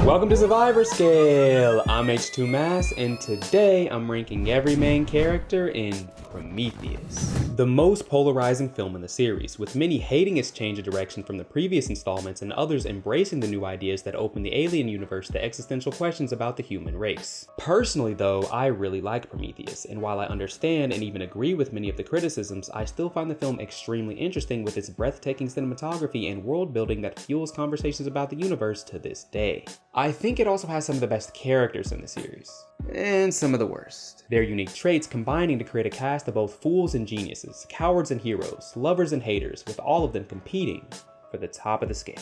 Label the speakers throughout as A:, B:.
A: Welcome to Survivor Scale! I'm H2 Mass, and today I'm ranking every main character in Prometheus. The most polarizing film in the series, with many hating its change of direction from the previous installments and others embracing the new ideas that open the alien universe to existential questions about the human race. Personally though, I really like Prometheus, and while I understand and even agree with many of the criticisms, I still find the film extremely interesting with its breathtaking cinematography and world building that fuels conversations about the universe to this day. I think it also has some of the best characters in the series, and some of the worst. Their unique traits combining to create a cast of both fools and geniuses, cowards and heroes, lovers and haters, with all of them competing for the top of the scale.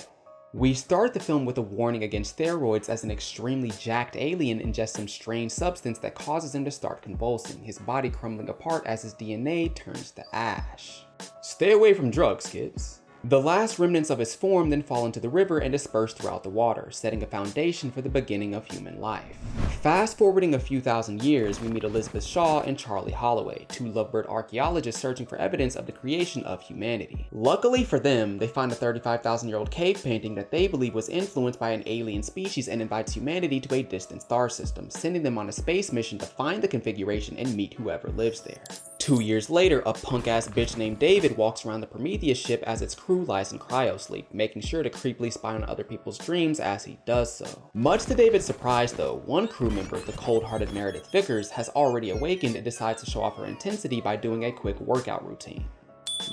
A: We start the film with a warning against steroids as an extremely jacked alien ingests some strange substance that causes him to start convulsing, his body crumbling apart as his DNA turns to ash. Stay away from drugs, kids. The last remnants of his form then fall into the river and disperse throughout the water, setting a foundation for the beginning of human life. Fast forwarding a few thousand years, we meet Elizabeth Shaw and Charlie Holloway, two lovebird archaeologists searching for evidence of the creation of humanity. Luckily for them, they find a 35,000-year-old cave painting that they believe was influenced by an alien species and invites humanity to a distant star system, sending them on a space mission to find the configuration and meet whoever lives there. 2 years later, a punk-ass bitch named David walks around the Prometheus ship as its crew lies in cryosleep, making sure to creepily spy on other people's dreams as he does so. Much to David's surprise though, one crew member, the cold-hearted Meredith Vickers, has already awakened and decides to show off her intensity by doing a quick workout routine.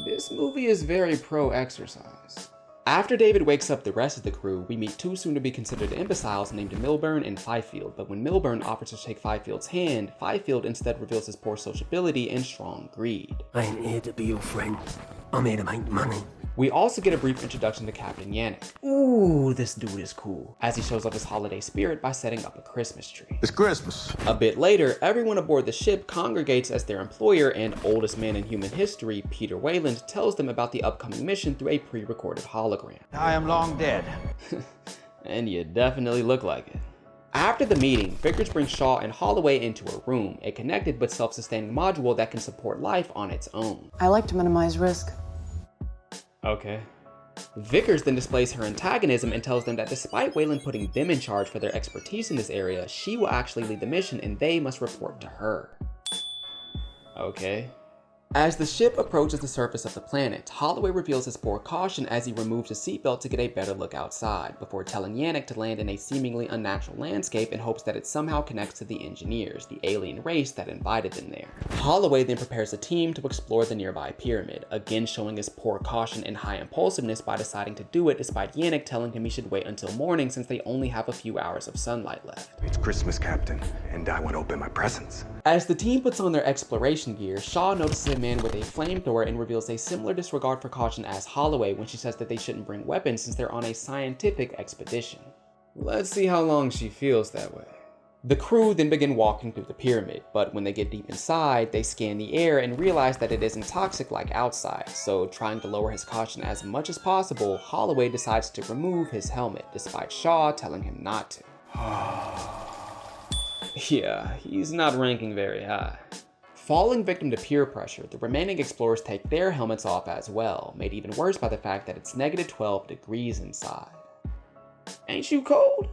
A: This movie is very pro-exercise. After David wakes up the rest of the crew, we meet two soon-to-be-considered imbeciles named Milburn and Fifield, but when Milburn offers to shake Fifield's hand, Fifield instead reveals his poor sociability and strong greed.
B: I ain't here to be your friend. I'm here to make money.
A: We also get a brief introduction to Captain Yannick. Ooh, this dude is cool, as he shows off his holiday spirit by setting up a Christmas tree.
C: It's Christmas.
A: A bit later, everyone aboard the ship congregates as their employer and oldest man in human history, Peter Wayland, tells them about the upcoming mission through a pre-recorded hologram.
D: I am long dead.
A: And you definitely look like it. After the meeting, Vickers brings Shaw and Holloway into a room, a connected but self-sustaining module that can support life on its own.
E: I like to minimize risk.
A: Okay. Vickers then displays her antagonism and tells them that despite Wayland putting them in charge for their expertise in this area, she will actually lead the mission and they must report to her. Okay. As the ship approaches the surface of the planet, Holloway reveals his poor caution as he removes his seatbelt to get a better look outside, before telling Yannick to land in a seemingly unnatural landscape in hopes that it somehow connects to the engineers, the alien race that invited them there. Holloway then prepares a team to explore the nearby pyramid, again showing his poor caution and high impulsiveness by deciding to do it despite Yannick telling him he should wait until morning since they only have a few hours of sunlight left.
C: It's Christmas, Captain, and I want to open my presents.
A: As the team puts on their exploration gear, Shaw notices a man with a flamethrower and reveals a similar disregard for caution as Holloway when she says that they shouldn't bring weapons since they're on a scientific expedition. Let's see how long she feels that way. The crew then begin walking through the pyramid, but when they get deep inside, they scan the air and realize that it isn't toxic like outside, so trying to lower his caution as much as possible, Holloway decides to remove his helmet, despite Shaw telling him not to. Yeah, he's not ranking very high. Falling victim to peer pressure, the remaining explorers take their helmets off as well, made even worse by the fact that it's negative 12 degrees inside. Ain't you cold?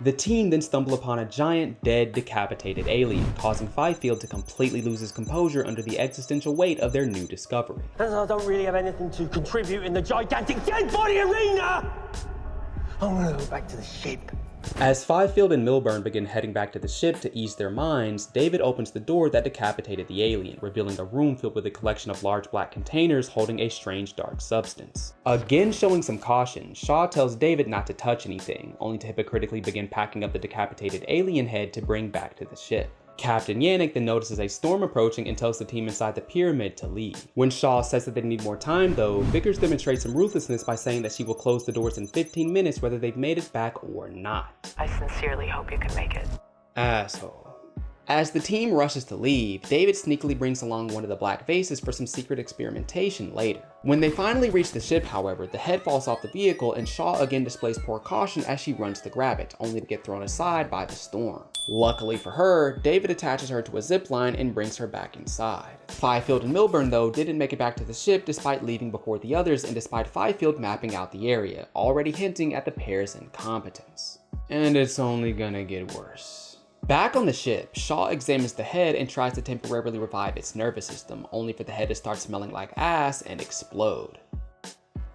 A: The team then stumble upon a giant, dead, decapitated alien, causing Fifield to completely lose his composure under the existential weight of their new discovery.
B: As I don't really have anything to contribute in the gigantic dead body arena! I want to go back to the ship.
A: As Fifield and Milburn begin heading back to the ship to ease their minds, David opens the door that decapitated the alien, revealing a room filled with a collection of large black containers holding a strange dark substance. Again showing some caution, Shaw tells David not to touch anything, only to hypocritically begin packing up the decapitated alien head to bring back to the ship. Captain Yannick then notices a storm approaching and tells the team inside the pyramid to leave. When Shaw says that they need more time though, Vickers demonstrates some ruthlessness by saying that she will close the doors in 15 minutes whether they've made it back or not.
E: I sincerely hope you can make it.
A: Asshole. As the team rushes to leave, David sneakily brings along one of the black vases for some secret experimentation later. When they finally reach the ship, however, the head falls off the vehicle and Shaw again displays poor caution as she runs to grab it, only to get thrown aside by the storm. Luckily for her, David attaches her to a zip line and brings her back inside. Fifield and Milburn though didn't make it back to the ship despite leaving before the others and despite Fifield mapping out the area, already hinting at the pair's incompetence. And it's only gonna get worse. Back on the ship, Shaw examines the head and tries to temporarily revive its nervous system, only for the head to start smelling like ass and explode.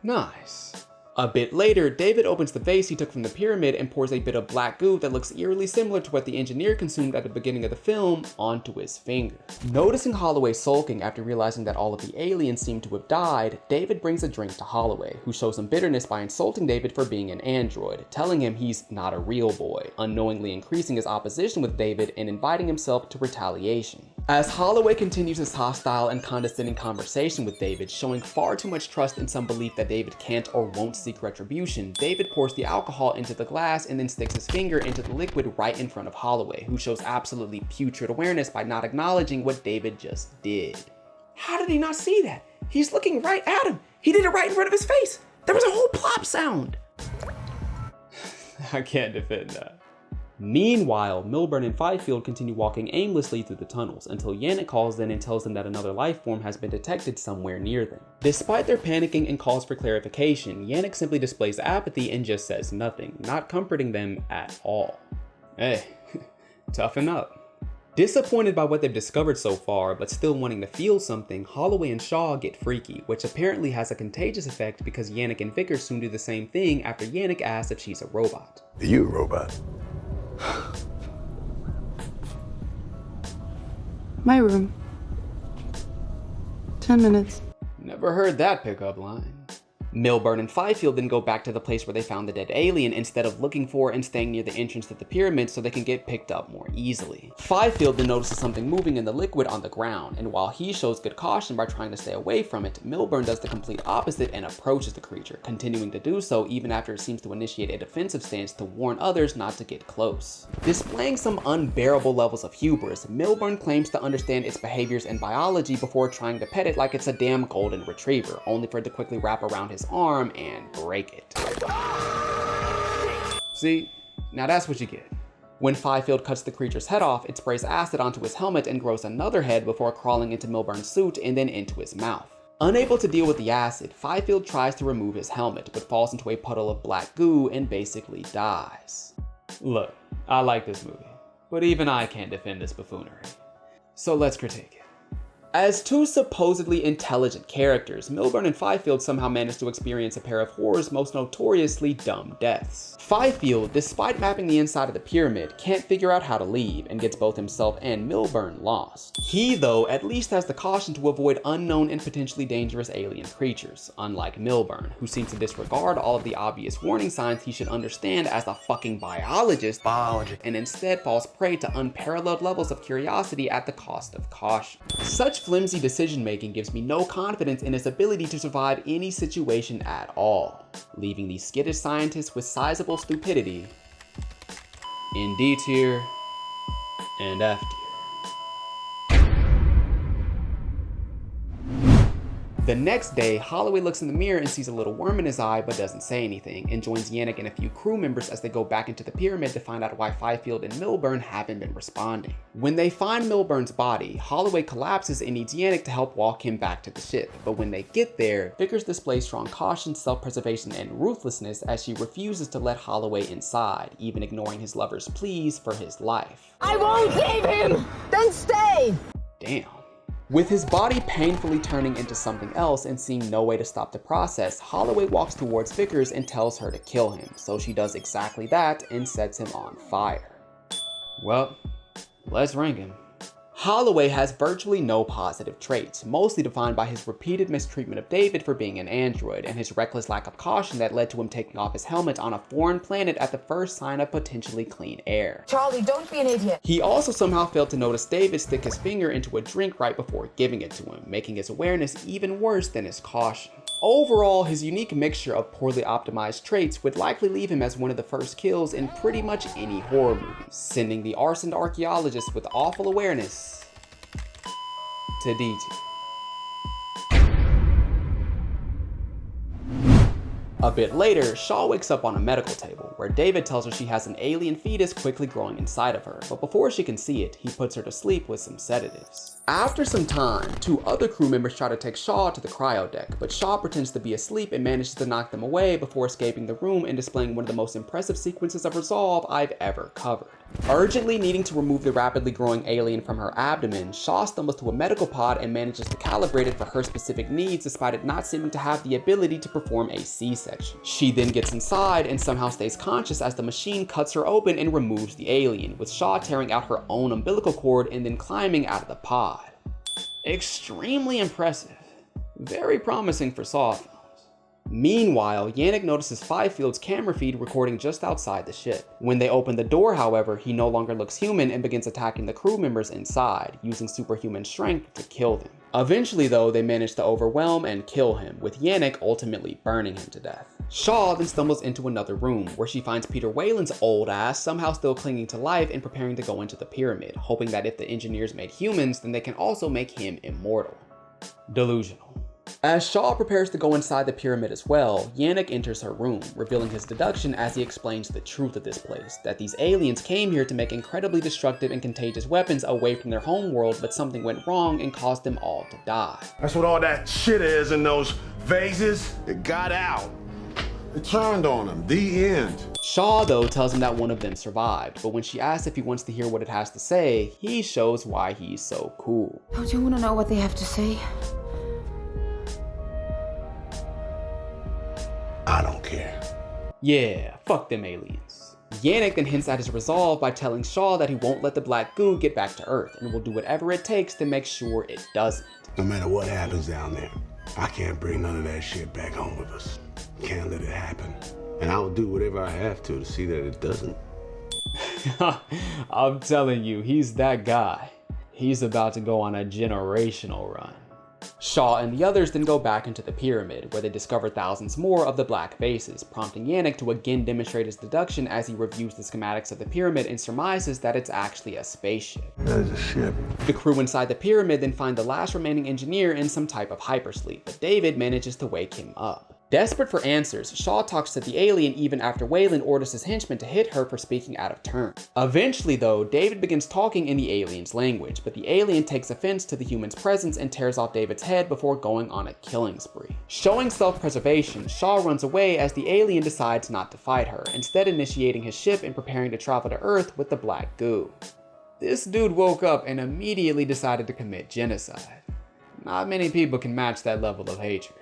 A: Nice. A bit later, David opens the vase he took from the pyramid and pours a bit of black goo that looks eerily similar to what the engineer consumed at the beginning of the film onto his finger. Noticing Holloway sulking after realizing that all of the aliens seem to have died, David brings a drink to Holloway, who shows some bitterness by insulting David for being an android, telling him he's not a real boy, unknowingly increasing his opposition with David and inviting himself to retaliation. As Holloway continues his hostile and condescending conversation with David, showing far too much trust in some belief that David can't or won't seek retribution, David pours the alcohol into the glass and then sticks his finger into the liquid right in front of Holloway, who shows absolutely putrid awareness by not acknowledging what David just did. How did he not see that? He's looking right at him. He did it right in front of his face. There was a whole plop sound. I can't defend that. Meanwhile, Milburn and Fifield continue walking aimlessly through the tunnels until Yannick calls in and tells them that another life form has been detected somewhere near them. Despite their panicking and calls for clarification, Yannick simply displays apathy and just says nothing, not comforting them at all. Hey, toughen up. Disappointed by what they've discovered so far, but still wanting to feel something, Holloway and Shaw get freaky, which apparently has a contagious effect because Yannick and Vickers soon do the same thing after Yannick asks if she's a robot.
C: Are you a robot?
E: My room. 10 minutes.
A: Never heard that pickup line. Milburn and Fifield then go back to the place where they found the dead alien instead of looking for and staying near the entrance to the pyramid so they can get picked up more easily. Fifield then notices something moving in the liquid on the ground, and while he shows good caution by trying to stay away from it, Milburn does the complete opposite and approaches the creature, continuing to do so even after it seems to initiate a defensive stance to warn others not to get close. Displaying some unbearable levels of hubris, Milburn claims to understand its behaviors and biology before trying to pet it like it's a damn golden retriever, only for it to quickly wrap around his arm and break it. See, now that's what you get. When Fifield cuts the creature's head off, it sprays acid onto his helmet and grows another head before crawling into Milburn's suit and then into his mouth. Unable to deal with the acid, Fifield tries to remove his helmet, but falls into a puddle of black goo and basically dies. Look, I like this movie, but even I can't defend this buffoonery. So let's critique it. As two supposedly intelligent characters, Milburn and Fifield somehow manage to experience a pair of horror's most notoriously dumb deaths. Fifield, despite mapping the inside of the pyramid, can't figure out how to leave and gets both himself and Milburn lost. He, though, at least has the caution to avoid unknown and potentially dangerous alien creatures, unlike Milburn, who seems to disregard all of the obvious warning signs he should understand as a fucking biologist, and instead falls prey to unparalleled levels of curiosity at the cost of caution. Such flimsy decision making gives me no confidence in his ability to survive any situation at all, leaving these skittish scientists with sizable stupidity in D tier and F tier. The next day, Holloway looks in the mirror and sees a little worm in his eye but doesn't say anything, and joins Yannick and a few crew members as they go back into the pyramid to find out why Fifield and Milburn haven't been responding. When they find Milburn's body, Holloway collapses and needs Yannick to help walk him back to the ship, but when they get there, Vickers displays strong caution, self-preservation, and ruthlessness as she refuses to let Holloway inside, even ignoring his lover's pleas for his life.
D: I won't leave him! Then stay!
A: Damn. With his body painfully turning into something else and seeing no way to stop the process, Holloway walks towards Vickers and tells her to kill him, so she does exactly that and sets him on fire. Well, let's rank him. Holloway has virtually no positive traits, mostly defined by his repeated mistreatment of David for being an android and his reckless lack of caution that led to him taking off his helmet on a foreign planet at the first sign of potentially clean air.
D: Charlie, don't be an idiot.
A: He also somehow failed to notice David stick his finger into a drink right before giving it to him, making his awareness even worse than his caution. Overall, his unique mixture of poorly optimized traits would likely leave him as one of the first kills in pretty much any horror movie, sending the arsoned archaeologist with awful awareness to D tier. A bit later, Shaw wakes up on a medical table, where David tells her she has an alien fetus quickly growing inside of her, but before she can see it, he puts her to sleep with some sedatives. After some time, 2 other crew members try to take Shaw to the cryo deck, but Shaw pretends to be asleep and manages to knock them away before escaping the room and displaying one of the most impressive sequences of resolve I've ever covered. Urgently needing to remove the rapidly growing alien from her abdomen, Shaw stumbles to a medical pod and manages to calibrate it for her specific needs despite it not seeming to have the ability to perform a C-section. She then gets inside and somehow stays conscious as the machine cuts her open and removes the alien, with Shaw tearing out her own umbilical cord and then climbing out of the pod. Extremely impressive. Very promising for Saw films. Meanwhile, Yannick notices Fifield's camera feed recording just outside the ship. When they open the door, however, he no longer looks human and begins attacking the crew members inside, using superhuman strength to kill them. Eventually though, they manage to overwhelm and kill him, with Yannick ultimately burning him to death. Shaw then stumbles into another room, where she finds Peter Weyland's old ass somehow still clinging to life and preparing to go into the pyramid, hoping that if the engineers made humans, then they can also make him immortal. Delusional. As Shaw prepares to go inside the pyramid as well, Yannick enters her room, revealing his deduction as he explains the truth of this place, that these aliens came here to make incredibly destructive and contagious weapons away from their home world, but something went wrong and caused them all to die.
F: That's what all that shit is in those vases. It got out. It turned on him. The end.
A: Shaw, though, tells him that one of them survived, but when she asks if he wants to hear what it has to say, he shows why he's so cool.
D: Don't you want to know what they have to say?
F: I don't care.
A: Yeah, fuck them aliens. Yannick then hints at his resolve by telling Shaw that he won't let the black goo get back to Earth and will do whatever it takes to make sure it doesn't.
F: No matter what happens down there, I can't bring none of that shit back home with us. Can't let it happen. And I'll do whatever I have to see that it doesn't.
A: I'm telling you, he's that guy. He's about to go on a generational run. Shaw and the others then go back into the pyramid, where they discover thousands more of the black vases, prompting Yannick to again demonstrate his deduction as he reviews the schematics of the pyramid and surmises that it's actually a spaceship.
F: That is a ship.
A: The crew inside the pyramid then find the last remaining engineer in some type of hypersleep, but David manages to wake him up. Desperate for answers, Shaw talks to the alien even after Weyland orders his henchmen to hit her for speaking out of turn. Eventually though, David begins talking in the alien's language, but the alien takes offense to the human's presence and tears off David's head before going on a killing spree. Showing self-preservation, Shaw runs away as the alien decides not to fight her, instead initiating his ship and preparing to travel to Earth with the black goo. This dude woke up and immediately decided to commit genocide. Not many people can match that level of hatred.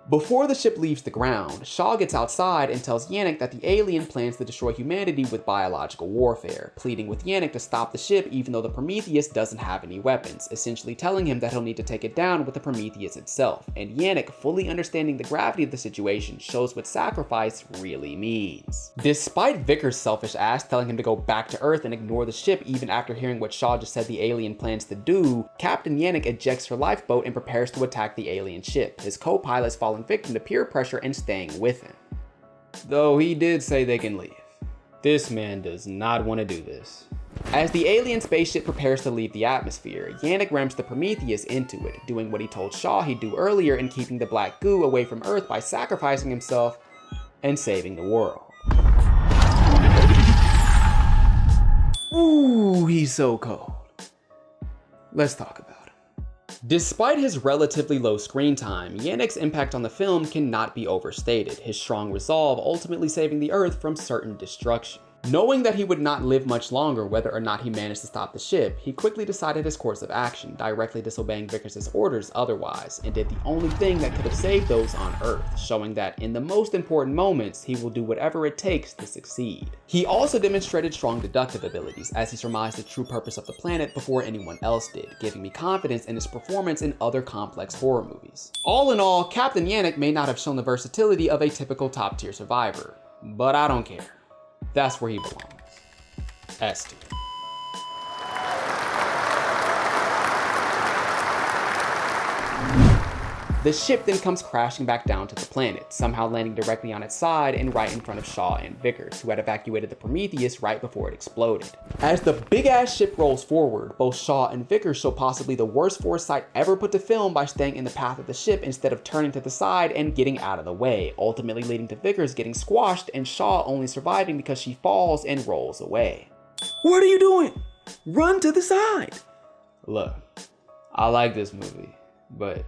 A: Before the ship leaves the ground, Shaw gets outside and tells Yannick that the alien plans to destroy humanity with biological warfare, pleading with Yannick to stop the ship even though the Prometheus doesn't have any weapons, essentially telling him that he'll need to take it down with the Prometheus itself, and Yannick, fully understanding the gravity of the situation, shows what sacrifice really means. Despite Vickers' selfish ass telling him to go back to Earth and ignore the ship even after hearing what Shaw just said the alien plans to do, Captain Yannick ejects her lifeboat and prepares to attack the alien ship, his co-pilots falling victim to peer pressure and staying with him. Though he did say they can leave. This man does not want to do this. As the alien spaceship prepares to leave the atmosphere, Yannick rams the Prometheus into it, doing what he told Shaw he'd do earlier in keeping the black goo away from Earth by sacrificing himself and saving the world. Ooh, he's so cold. Let's talk about it. Despite his relatively low screen time, Yannick's impact on the film cannot be overstated, his strong resolve ultimately saving the Earth from certain destruction. Knowing that he would not live much longer whether or not he managed to stop the ship, he quickly decided his course of action, directly disobeying Vickers' orders otherwise, and did the only thing that could have saved those on Earth, showing that in the most important moments, he will do whatever it takes to succeed. He also demonstrated strong deductive abilities, as he surmised the true purpose of the planet before anyone else did, giving me confidence in his performance in other complex horror movies. All in all, Captain Yannick may not have shown the versatility of a typical top-tier survivor, but I don't care. That's where he belongs. S tier. The ship then comes crashing back down to the planet, somehow landing directly on its side and right in front of Shaw and Vickers, who had evacuated the Prometheus right before it exploded. As the big-ass ship rolls forward, both Shaw and Vickers show possibly the worst foresight ever put to film by staying in the path of the ship instead of turning to the side and getting out of the way, ultimately leading to Vickers getting squashed and Shaw only surviving because she falls and rolls away. What are you doing? Run to the side! Look, I like this movie, but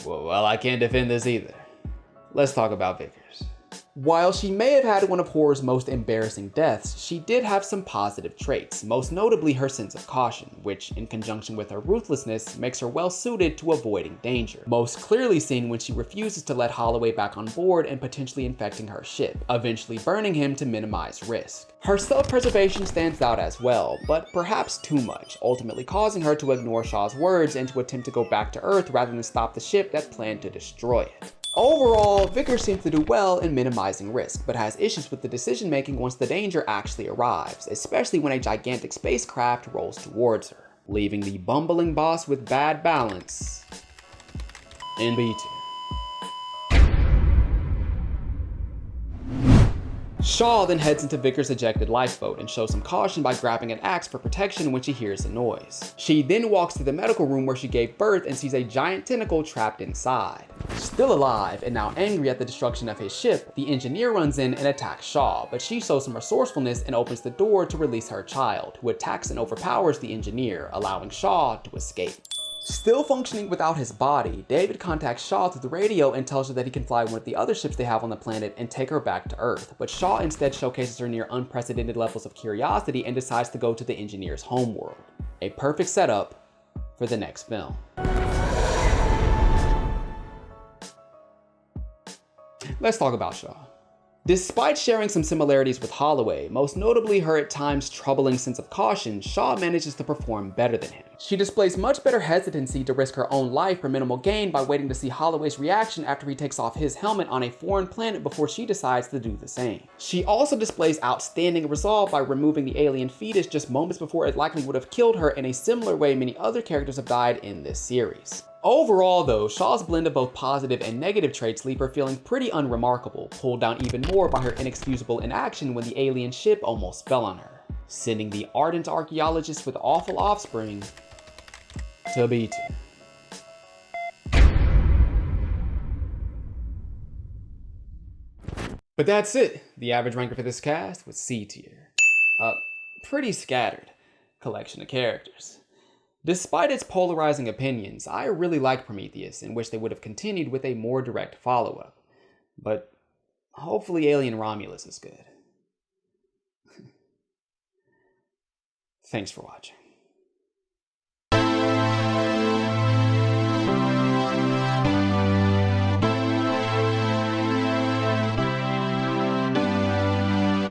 A: well, I can't defend this either. Let's talk about Vickers. While she may have had one of horror's most embarrassing deaths, she did have some positive traits, most notably her sense of caution, which, in conjunction with her ruthlessness, makes her well suited to avoiding danger. Most clearly seen when she refuses to let Holloway back on board and potentially infecting her ship, eventually burning him to minimize risk. Her self-preservation stands out as well, but perhaps too much, ultimately causing her to ignore Shaw's words and to attempt to go back to Earth rather than stop the ship that planned to destroy it. Overall, Vickers seems to do well in minimizing risk, but has issues with the decision making once the danger actually arrives, especially when a gigantic spacecraft rolls towards her, leaving the bumbling boss with bad balance in B tier. Shaw then heads into Vickers' ejected lifeboat and shows some caution by grabbing an axe for protection when she hears a noise. She then walks to the medical room where she gave birth and sees a giant tentacle trapped inside. Still alive and now angry at the destruction of his ship, the engineer runs in and attacks Shaw, but she shows some resourcefulness and opens the door to release her child, who attacks and overpowers the engineer, allowing Shaw to escape. Still functioning without his body, David contacts Shaw through the radio and tells her that he can fly one of the other ships they have on the planet and take her back to Earth, but Shaw instead showcases her near unprecedented levels of curiosity and decides to go to the engineer's homeworld. A perfect setup for the next film. Let's talk about Shaw. Despite sharing some similarities with Holloway, most notably her at times troubling sense of caution, Shaw manages to perform better than him. She displays much better hesitancy to risk her own life for minimal gain by waiting to see Holloway's reaction after he takes off his helmet on a foreign planet before she decides to do the same. She also displays outstanding resolve by removing the alien fetus just moments before it likely would have killed her in a similar way many other characters have died in this series. Overall though, Shaw's blend of both positive and negative traits leave her feeling pretty unremarkable, pulled down even more by her inexcusable inaction when the alien ship almost fell on her, sending the ardent archaeologist with awful offspring to B tier. But that's it. The average ranker for this cast was C tier. Pretty scattered collection of characters. Despite its polarizing opinions, I really like Prometheus and wish they would have continued with a more direct follow-up. But hopefully Alien Romulus is good. Thanks for watching.